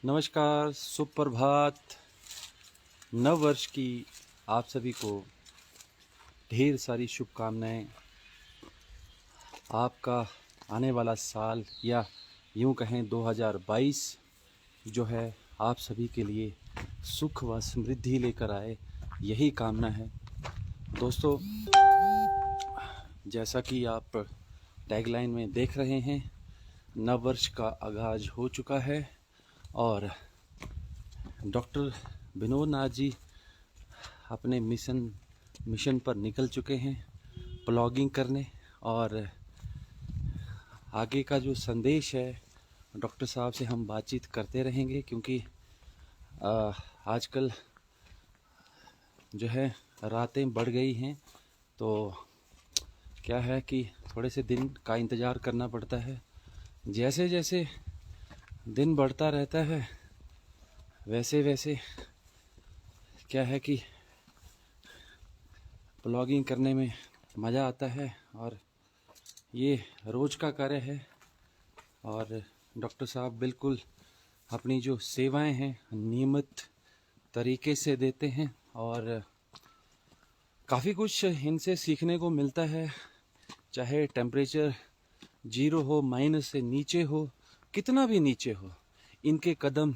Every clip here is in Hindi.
नमस्कार, सुप्रभात। नव वर्ष की आप सभी को ढेर सारी शुभकामनाएं। आपका आने वाला साल या यूं कहें 2022 जो है आप सभी के लिए सुख व समृद्धि लेकर आए, यही कामना है। दोस्तों, जैसा कि आप टैगलाइन में देख रहे हैं, नव वर्ष का आगाज हो चुका है और डॉक्टर विनोद नाथ जी अपने मिशन पर निकल चुके हैं ब्लॉगिंग करने। और आगे का जो संदेश है, डॉक्टर साहब से हम बातचीत करते रहेंगे, क्योंकि आजकल जो है रातें बढ़ गई हैं, तो क्या है कि थोड़े से दिन का इंतज़ार करना पड़ता है। जैसे जैसे दिन बढ़ता रहता है वैसे वैसे क्या है कि ब्लॉगिंग करने में मज़ा आता है और ये रोज़ का कार्य है। और डॉक्टर साहब बिल्कुल अपनी जो सेवाएं हैं नियमित तरीके से देते हैं और काफ़ी कुछ इनसे सीखने को मिलता है। चाहे टेम्परेचर 0 हो, माइनस से नीचे हो, कितना भी नीचे हो, इनके कदम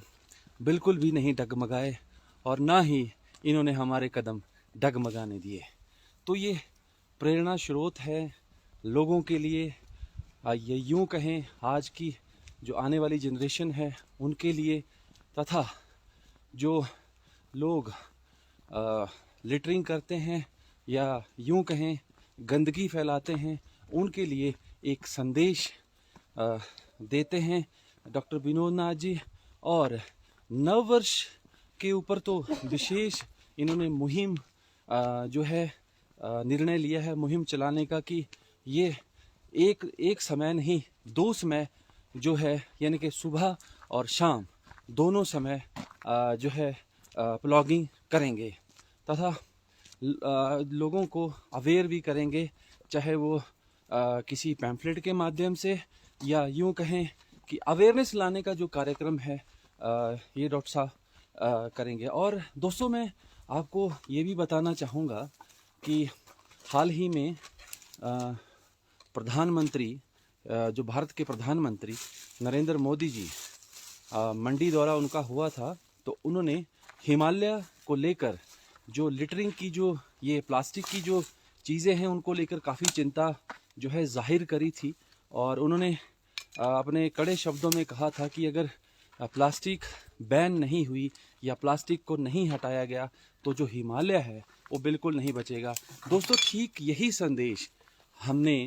बिल्कुल भी नहीं डगमगाए और ना ही इन्होंने हमारे कदम डगमगाने दिए। तो ये प्रेरणा स्रोत है लोगों के लिए। ये यूँ कहें आज की जो आने वाली जनरेशन है उनके लिए, तथा जो लोग लिटरिंग करते हैं या यूँ कहें गंदगी फैलाते हैं, उनके लिए एक संदेश देते हैं डॉक्टर विनोद नाथ जी। और नव वर्ष के ऊपर तो विशेष इन्होंने मुहिम जो है निर्णय लिया है मुहिम चलाने का, कि ये एक समय नहीं, 2 समय जो है, यानी कि सुबह और शाम दोनों समय जो है ब्लॉगिंग करेंगे तथा लोगों को अवेयर भी करेंगे, चाहे वो किसी पैम्फलेट के माध्यम से या यूँ कहें कि अवेयरनेस लाने का जो कार्यक्रम है ये डॉक्टर साहब करेंगे। और दोस्तों, मैं आपको ये भी बताना चाहूँगा कि हाल ही में प्रधानमंत्री जो भारत के प्रधानमंत्री नरेंद्र मोदी जी, मंडी दौरा उनका हुआ था, तो उन्होंने हिमालय को लेकर जो लिटरिंग की जो ये प्लास्टिक की जो चीज़ें हैं उनको लेकर काफ़ी चिंता जो है जाहिर करी थी। और उन्होंने अपने कड़े शब्दों में कहा था कि अगर प्लास्टिक बैन नहीं हुई या प्लास्टिक को नहीं हटाया गया तो जो हिमालय है वो बिल्कुल नहीं बचेगा। दोस्तों, ठीक यही संदेश हमने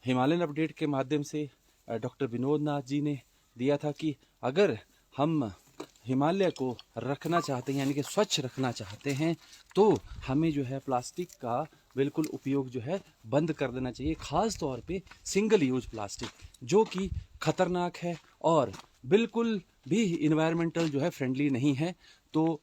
हिमालयन अपडेट के माध्यम से डॉक्टर विनोद नाथ जी ने दिया था कि अगर हम हिमालय को रखना चाहते हैं, यानी कि स्वच्छ रखना चाहते हैं, तो हमें जो है प्लास्टिक का बिल्कुल उपयोग जो है बंद कर देना चाहिए। ख़ास तौर पे सिंगल यूज प्लास्टिक, जो कि खतरनाक है और बिल्कुल भी इन्वायरमेंटल जो है फ्रेंडली नहीं है। तो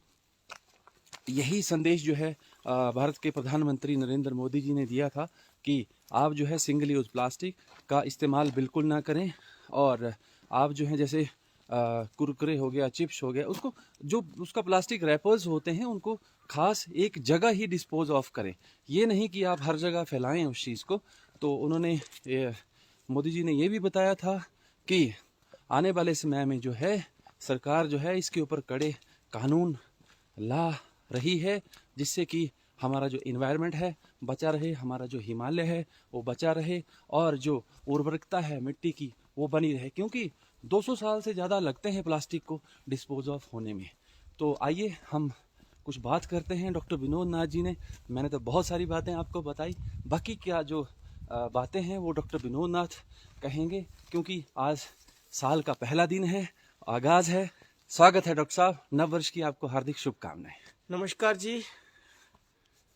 यही संदेश जो है भारत के प्रधानमंत्री नरेंद्र मोदी जी ने दिया था कि आप जो है सिंगल यूज़ प्लास्टिक का इस्तेमाल बिल्कुल ना करें। और आप जो है जैसे कुरकुरे हो गया, चिप्स हो गया, उसको जो उसका प्लास्टिक रैपर्स होते हैं उनको खास एक जगह ही डिस्पोज ऑफ करें। ये नहीं कि आप हर जगह फैलाएं उस चीज़ को। तो उन्होंने मोदी जी ने ये भी बताया था कि आने वाले समय में जो है सरकार जो है इसके ऊपर कड़े कानून ला रही है, जिससे कि हमारा जो इन्वायरमेंट है बचा रहे, हमारा जो हिमालय है वो बचा रहे और जो उर्वरकता है मिट्टी की वो बनी रहे, क्योंकि 200 साल से ज़्यादा लगते हैं प्लास्टिक को डिस्पोज ऑफ होने में। तो आइए हम कुछ बात करते हैं। डॉक्टर विनोद नाथ जी ने, मैंने तो बहुत सारी बातें आपको बताई, बाकी क्या जो बातें हैं वो डॉक्टर विनोद नाथ कहेंगे, क्योंकि आज साल का पहला दिन है, आगाज़ है। स्वागत है डॉक्टर साहब, नव वर्ष की आपको हार्दिक शुभकामनाएं। नमस्कार जी,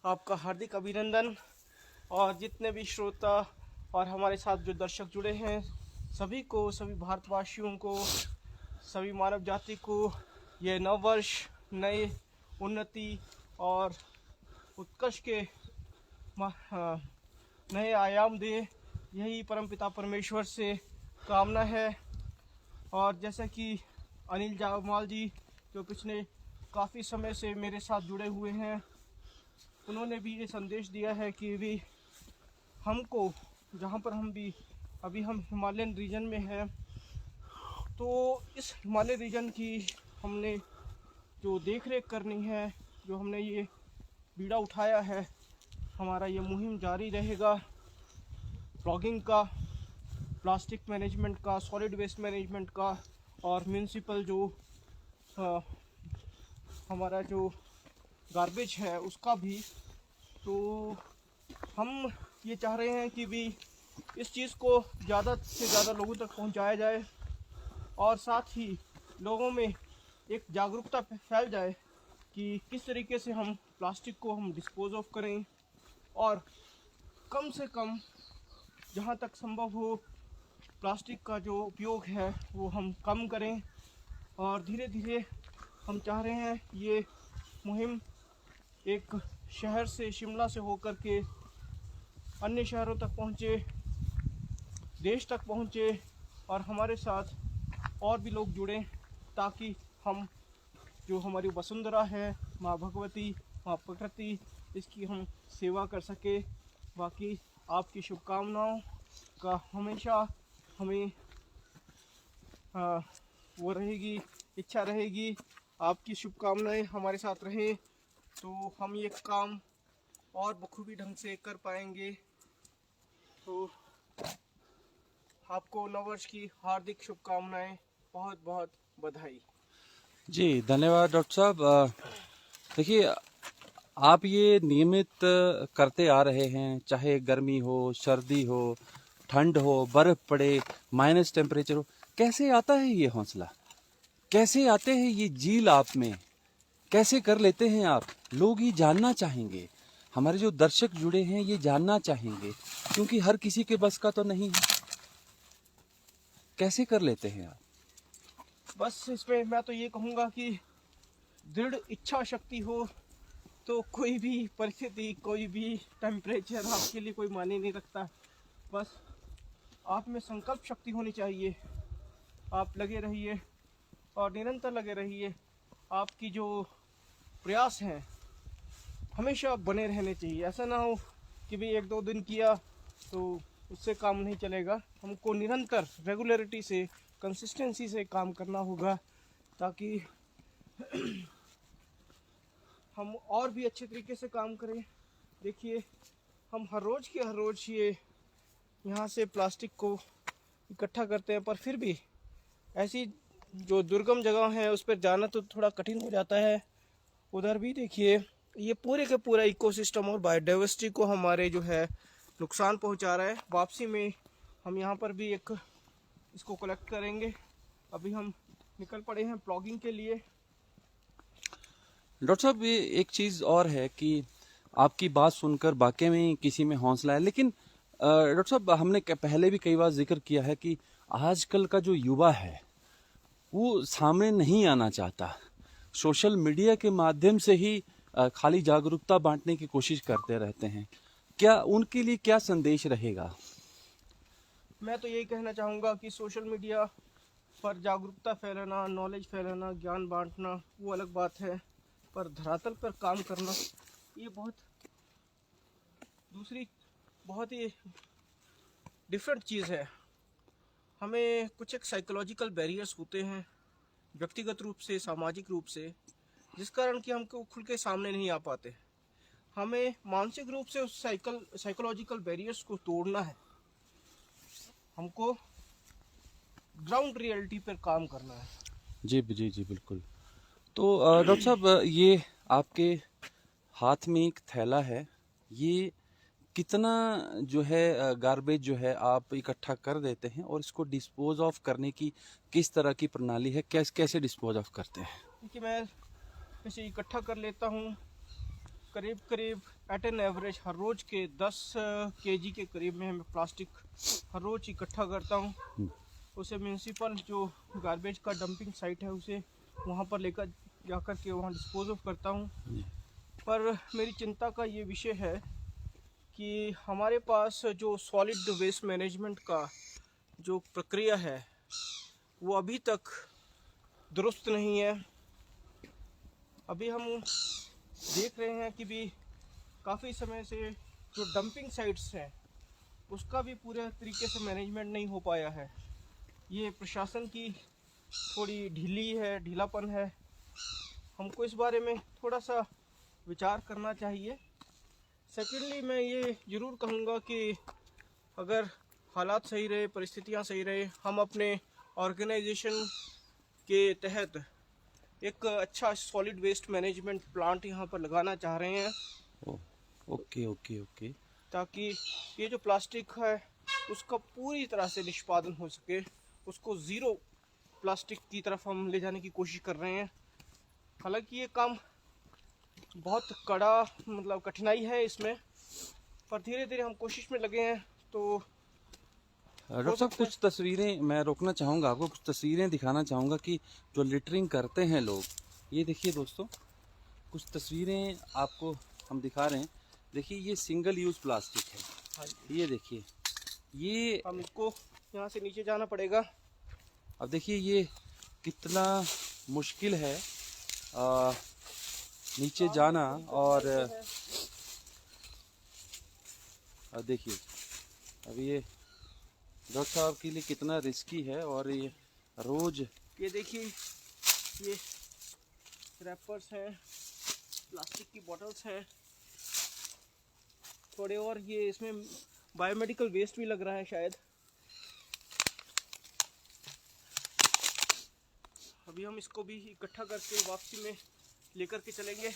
आपका हार्दिक अभिनंदन। और जितने भी श्रोता और हमारे साथ जो दर्शक जुड़े हैं, सभी को, सभी भारतवासियों को, सभी मानव जाति को ये नव वर्ष नए उन्नति और उत्कर्ष के नए आयाम दे, यही परमपिता परमेश्वर से कामना है। और जैसा कि अनिल जामाल जी, जो पिछले काफ़ी समय से मेरे साथ जुड़े हुए हैं, उन्होंने भी ये संदेश दिया है कि भी हमको, जहाँ पर हम भी अभी हम हिमालयन रीजन में हैं, तो इस हिमालय रीजन की हमने जो देख रेख करनी है, जो हमने ये बीड़ा उठाया है, हमारा ये मुहिम जारी रहेगा ब्लॉगिंग का, प्लास्टिक मैनेजमेंट का, सॉलिड वेस्ट मैनेजमेंट का, और म्यूनसिपल जो हमारा जो गार्बेज है उसका भी। तो हम ये चाह रहे हैं कि भी इस चीज़ को ज़्यादा से ज़्यादा लोगों तक पहुंचाया जाए, और साथ ही लोगों में एक जागरूकता फैल जाए कि किस तरीके से हम प्लास्टिक को हम डिस्पोज ऑफ करें, और कम से कम जहाँ तक संभव हो प्लास्टिक का जो उपयोग है वो हम कम करें। और धीरे धीरे हम चाह रहे हैं ये मुहिम एक शहर से, शिमला से होकर के अन्य शहरों तक पहुँचे, देश तक पहुँचे, और हमारे साथ और भी लोग जुड़ें, ताकि हम जो हमारी वसुंधरा है, माँ भगवती, माँ प्रकृति, इसकी हम सेवा कर सके। बाकी आपकी शुभकामनाओं का हमेशा हमें वो रहेगी, इच्छा रहेगी, आपकी शुभकामनाएं हमारे साथ रहें, तो हम ये काम और बखूबी ढंग से कर पाएंगे। तो आपको नववर्ष की हार्दिक शुभकामनाएं, बहुत बहुत बधाई। जी धन्यवाद डॉक्टर साहब। देखिए, आप ये नियमित करते आ रहे हैं, चाहे गर्मी हो, सर्दी हो, ठंड हो, बर्फ पड़े, माइनस टेम्परेचर हो। कैसे आता है ये हौसला, कैसे आते हैं ये जील आप में, कैसे कर लेते हैं आप? लोग ये जानना चाहेंगे, हमारे जो दर्शक जुड़े हैं ये जानना चाहेंगे, क्योंकि हर किसी के बस का तो नहीं है। कैसे कर लेते हैं आप? बस इसमें मैं तो ये कहूँगा कि दृढ़ इच्छा शक्ति हो तो कोई भी परिस्थिति, कोई भी टेम्परेचर आपके लिए कोई मायने नहीं रखता। बस आप में संकल्प शक्ति होनी चाहिए। आप लगे रहिए और निरंतर लगे रहिए। आपकी जो प्रयास हैं हमेशा बने रहने चाहिए। ऐसा ना हो कि भी एक दो दिन किया तो उससे काम नहीं चलेगा। हमको निरंतर रेगुलरिटी से, कंसिस्टेंसी से काम करना होगा, ताकि हम और भी अच्छे तरीके से काम करें। देखिए, हम हर रोज़ ये यहाँ से प्लास्टिक को इकट्ठा करते हैं, पर फिर भी ऐसी जो दुर्गम जगह है उस पर जाना तो थोड़ा कठिन हो जाता है। उधर भी देखिए, ये पूरे के पूरा इकोसिस्टम और बायोडाइवर्सिटी को हमारे जो है नुकसान पहुंचा रहा है। वापसी में हम यहाँ पर भी एक इसको कलेक्ट करेंगे। अभी हम निकल पड़े हैं प्लॉगिंग के लिए। डॉक्टर साहब, ये एक चीज़ और है कि आपकी बात सुनकर वाकई में किसी में हौसला है, लेकिन डॉक्टर साहब, हमने पहले भी कई बार जिक्र किया है कि आजकल का जो युवा है वो सामने नहीं आना चाहता। सोशल मीडिया के माध्यम से ही खाली जागरूकता बांटने की कोशिश करते रहते हैं। क्या उनके लिए क्या संदेश रहेगा? मैं तो यही कहना चाहूँगा कि सोशल मीडिया पर जागरूकता फैलाना, नॉलेज फैलाना, ज्ञान बांटना वो अलग बात है, पर धरातल पर काम करना ये बहुत ही डिफरेंट चीज़ है। हमें कुछ एक साइकोलॉजिकल बैरियर्स होते हैं, व्यक्तिगत रूप से, सामाजिक रूप से, जिस कारण कि हमको खुल के सामने नहीं आ पाते। हमें मानसिक रूप से उस साइकोलॉजिकल बैरियर्स को तोड़ना है। हमको ग्राउंड रियलिटी पर काम करना है। जी जी जी, बिल्कुल। तो डॉक्टर साहब, ये आपके हाथ में एक थैला है, ये कितना जो है गार्बेज जो है आप इकट्ठा कर देते हैं, और इसको डिस्पोज ऑफ करने की किस तरह की प्रणाली है, कैसे डिस्पोज ऑफ करते हैं? क्योंकि मैं इसे इकट्ठा कर लेता हूँ करीब करीब एट एन एवरेज हर रोज़ के 10 केजी के करीब में मैं प्लास्टिक हर रोज़ इकट्ठा करता हूँ। उसे म्यूनसिपल जो गार्बेज का डंपिंग साइट है उसे वहाँ पर लेकर जाकर के वहाँ डिस्पोज ऑफ करता हूँ। पर मेरी चिंता का ये विषय है कि हमारे पास जो सॉलिड वेस्ट मैनेजमेंट का जो प्रक्रिया है वो अभी तक दुरुस्त नहीं है। अभी हम देख रहे हैं कि भी काफ़ी समय से जो डंपिंग साइट्स हैं उसका भी पूरे तरीके से मैनेजमेंट नहीं हो पाया है। ये प्रशासन की थोड़ी ढीलापन है। हमको इस बारे में थोड़ा सा विचार करना चाहिए। सेकेंडली मैं ये ज़रूर कहूँगा कि अगर हालात सही रहे, परिस्थितियाँ सही रहे, हम अपने ऑर्गेनाइजेशन के तहत एक अच्छा सॉलिड वेस्ट मैनेजमेंट प्लांट यहाँ पर लगाना चाह रहे हैं। Okay okay okay. ताकि ये जो प्लास्टिक है उसका पूरी तरह से निष्पादन हो सके, उसको ज़ीरो प्लास्टिक की तरफ हम ले जाने की कोशिश कर रहे हैं। हालांकि ये काम बहुत कड़ा मतलब कठिनाई है इसमें, पर धीरे धीरे हम कोशिश में लगे हैं। तो डॉक्टर साहब कुछ तस्वीरें मैं रोकना चाहूँगा, आपको कुछ तस्वीरें दिखाना चाहूँगा कि जो लिटरिंग करते हैं लोग। ये देखिए दोस्तों, कुछ तस्वीरें आपको हम दिखा रहे हैं। देखिए ये सिंगल यूज़ प्लास्टिक है। हाँ, ये देखिए, ये हम इसको यहाँ से नीचे जाना पड़ेगा। अब देखिए ये कितना मुश्किल है नीचे जाना। और देखिए अब ये डॉक्टर साहब के लिए कितना रिस्की है। और ये रोज ये देखिए ये रैपर्स हैं, प्लास्टिक की बॉटल्स हैं थोड़े, और ये इसमें बायोमेडिकल वेस्ट भी लग रहा है शायद। अभी हम इसको भी इकट्ठा करके वापसी में लेकर के चलेंगे।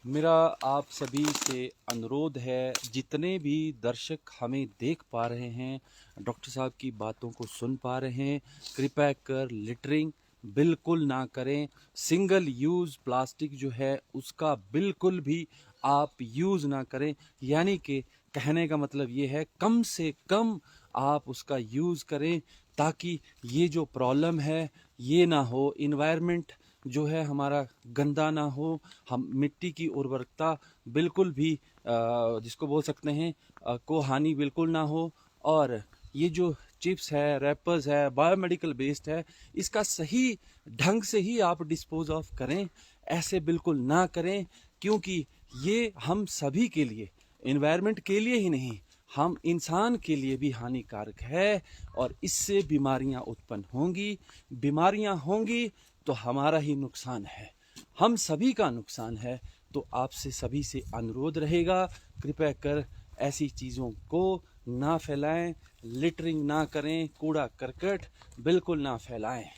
मेरा आप सभी से अनुरोध है, जितने भी दर्शक हमें देख पा रहे हैं, डॉक्टर साहब की बातों को सुन पा रहे हैं, कृपया कर लिटरिंग बिल्कुल ना करें। सिंगल यूज़ प्लास्टिक जो है उसका बिल्कुल भी आप यूज़ ना करें। यानी कि कहने का मतलब ये है कम से कम आप उसका यूज़ करें, ताकि ये जो प्रॉब्लम है ये ना हो, इन्वायरमेंट जो है हमारा गंदा ना हो, हम मिट्टी की उर्वरकता बिल्कुल भी जिसको बोल सकते हैं को हानि बिल्कुल ना हो। और ये जो चिप्स है, रैपर्स है, बायोमेडिकल वेस्ट है, इसका सही ढंग से ही आप डिस्पोज ऑफ करें। ऐसे बिल्कुल ना करें, क्योंकि ये हम सभी के लिए, इन्वायरमेंट के लिए ही नहीं, हम इंसान के लिए भी हानिकारक है। और इससे बीमारियां उत्पन्न होंगी। बीमारियां होंगी तो हमारा ही नुकसान है, हम सभी का नुकसान है। तो आपसे सभी से अनुरोध रहेगा, कृपया कर ऐसी चीज़ों को ना फैलाएं, लिटरिंग ना करें, कूड़ा करकट बिल्कुल ना फैलाएं,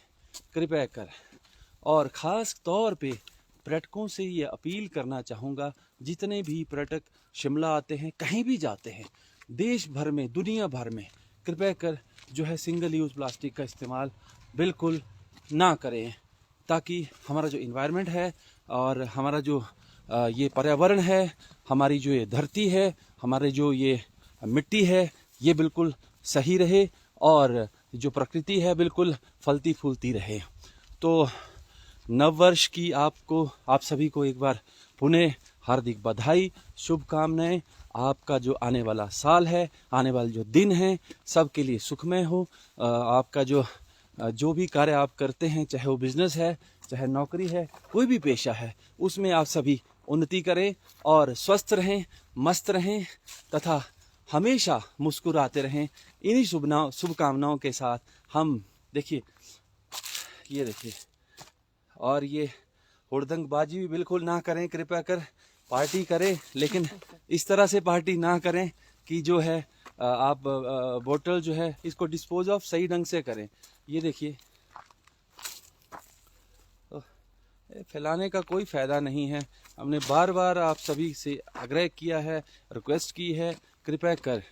कृपया कर। और ख़ास तौर पे पर्यटकों से ये अपील करना चाहूँगा, जितने भी पर्यटक शिमला आते हैं, कहीं भी जाते हैं, देश भर में, दुनिया भर में, कृपया कर जो है सिंगल यूज़ प्लास्टिक का इस्तेमाल बिल्कुल ना करें, ताकि हमारा जो इन्वायरमेंट है और हमारा जो ये पर्यावरण है, हमारी जो ये धरती है, हमारे जो ये मिट्टी है, ये बिल्कुल सही रहे और जो प्रकृति है बिल्कुल फलती फूलती रहे। तो नववर्ष की आप सभी को एक बार पुनः हार्दिक बधाई, शुभकामनाएं। आपका जो आने वाला साल है, आने वाले जो दिन हैं, सबके लिए सुखमय हो। आपका जो भी कार्य आप करते हैं, चाहे वो बिजनेस है, चाहे नौकरी है, कोई भी पेशा है, उसमें आप सभी उन्नति करें और स्वस्थ रहें, मस्त रहें तथा हमेशा मुस्कुराते रहें। इन्हीं शुभकामनाओं के साथ हम देखिए, ये देखिए, और ये हुड़दंगबाजी भी बिल्कुल ना करें, कृपया कर पार्टी करें, लेकिन इस तरह से पार्टी ना करें कि जो है आप बोतल जो है इसको डिस्पोज ऑफ सही ढंग से करें। ये देखिए, फैलाने का कोई फ़ायदा नहीं है। हमने बार बार आप सभी से आग्रह किया है, रिक्वेस्ट की है, कृपया कर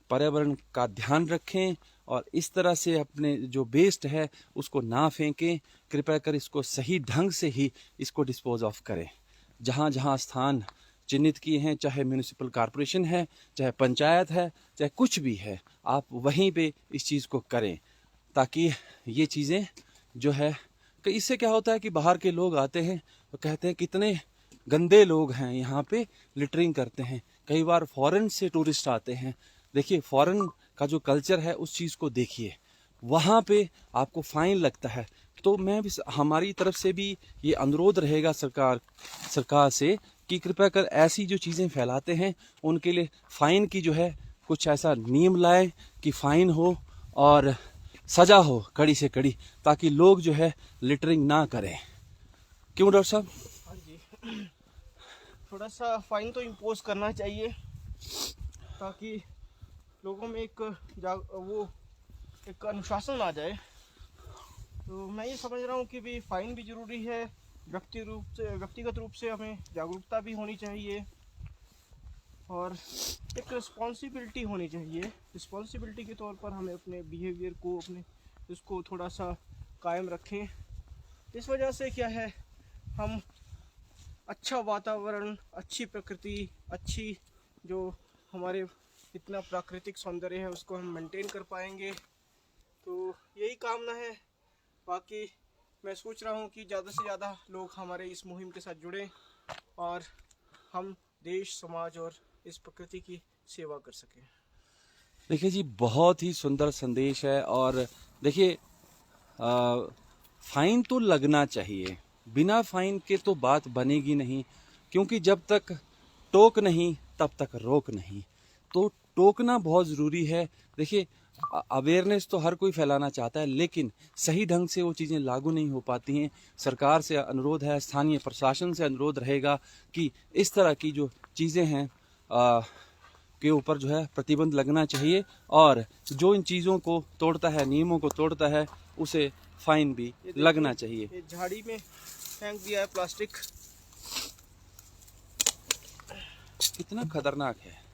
पर्यावरण का ध्यान रखें और इस तरह से अपने जो वेस्ट है उसको ना फेंकें। कृपया कर इसको सही ढंग से ही इसको डिस्पोज ऑफ करें। जहाँ जहाँ स्थान चिन्हित किए हैं, चाहे म्यूनिसिपल कॉरपोरेशन है, चाहे पंचायत है, चाहे कुछ भी है, आप वहीं पे इस चीज़ को करें, ताकि ये चीज़ें जो है कि इससे क्या होता है कि बाहर के लोग आते हैं और कहते हैं कितने गंदे लोग हैं यहाँ पे, लिटरिंग करते हैं। कई बार फॉरेन से टूरिस्ट आते हैं, देखिए फॉरेन का जो कल्चर है उस चीज़ को देखिए, वहाँ पे आपको फाइन लगता है। तो मैं भी हमारी तरफ से भी ये अनुरोध रहेगा सरकार से कि कृपया कर ऐसी जो चीज़ें फैलाते हैं उनके लिए फ़ाइन की जो है कुछ ऐसा नियम लाए कि फ़ाइन हो और सज़ा हो कड़ी से कड़ी, ताकि लोग जो है लिटरिंग ना करें। क्यों डॉक्टर साहब? हाँ जी, थोड़ा सा फाइन तो इम्पोज करना चाहिए ताकि लोगों में एक अनुशासन आ जाए। तो मैं ये समझ रहा हूँ कि भी फाइन भी ज़रूरी है, व्यक्तिगत रूप से हमें जागरूकता भी होनी चाहिए और एक रिस्पॉन्सिबिलिटी होनी चाहिए। रिस्पॉन्सिबिलिटी के तौर पर हमें अपने बिहेवियर को इसको थोड़ा सा कायम रखें। इस वजह से क्या है, हम अच्छा वातावरण, अच्छी प्रकृति, अच्छी जो हमारे इतना प्राकृतिक सौंदर्य है उसको हम मेंटेन कर पाएंगे। तो यही कामना है। बाकी मैं सोच रहा हूँ कि ज़्यादा से ज़्यादा लोग हमारे इस मुहिम के साथ जुड़ें और हम देश, समाज और इस प्रकृति की सेवा कर सकें। देखिए जी, बहुत ही सुंदर संदेश है। और देखिए फाइन तो लगना चाहिए, बिना फाइन के तो बात बनेगी नहीं, क्योंकि जब तक टोक नहीं तब तक रोक नहीं। तो टोकना बहुत ज़रूरी है। देखिए अवेयरनेस तो हर कोई फैलाना चाहता है, लेकिन सही ढंग से वो चीज़ें लागू नहीं हो पाती हैं। सरकार से अनुरोध है, स्थानीय प्रशासन से अनुरोध रहेगा कि इस तरह की जो चीज़ें हैं के ऊपर जो है प्रतिबंध लगना चाहिए, और जो इन चीज़ों को तोड़ता है, नियमों को तोड़ता है, उसे फाइन भी लगना चाहिए। ये झाड़ी में फेंक दिया है प्लास्टिक, कितना खतरनाक है।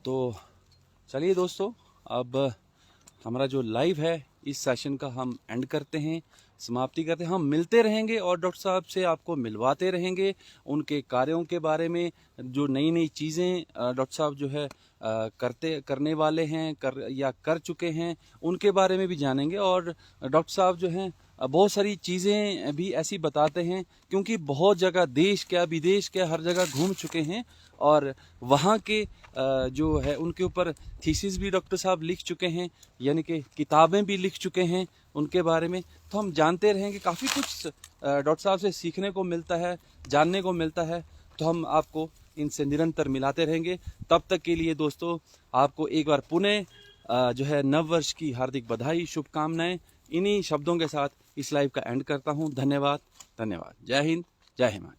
तो चलिए दोस्तों, अब हमारा जो लाइव है इस सेशन का हम एंड करते हैं, समाप्ति करते हैं। हम मिलते रहेंगे और डॉक्टर साहब से आपको मिलवाते रहेंगे, उनके कार्यों के बारे में, जो नई नई चीज़ें डॉक्टर साहब जो है करने वाले हैं या कर चुके हैं, उनके बारे में भी जानेंगे। और डॉक्टर साहब जो हैं बहुत सारी चीज़ें भी ऐसी बताते हैं, क्योंकि बहुत जगह, देश क्या विदेश क्या, हर जगह घूम चुके हैं और वहाँ के जो है उनके ऊपर थीसिस भी डॉक्टर साहब लिख चुके हैं, यानी कि किताबें भी लिख चुके हैं उनके बारे में। तो हम जानते रहेंगे, काफ़ी कुछ डॉक्टर साहब से सीखने को मिलता है, जानने को मिलता है। तो हम आपको इनसे निरंतर मिलाते रहेंगे। तब तक के लिए दोस्तों, आपको एक बार पुनः जो है नव वर्ष की हार्दिक बधाई, शुभकामनाएं। इन्हीं शब्दों के साथ इस लाइव का एंड करता हूं। धन्यवाद, धन्यवाद। जय हिंद, जय हिमालय।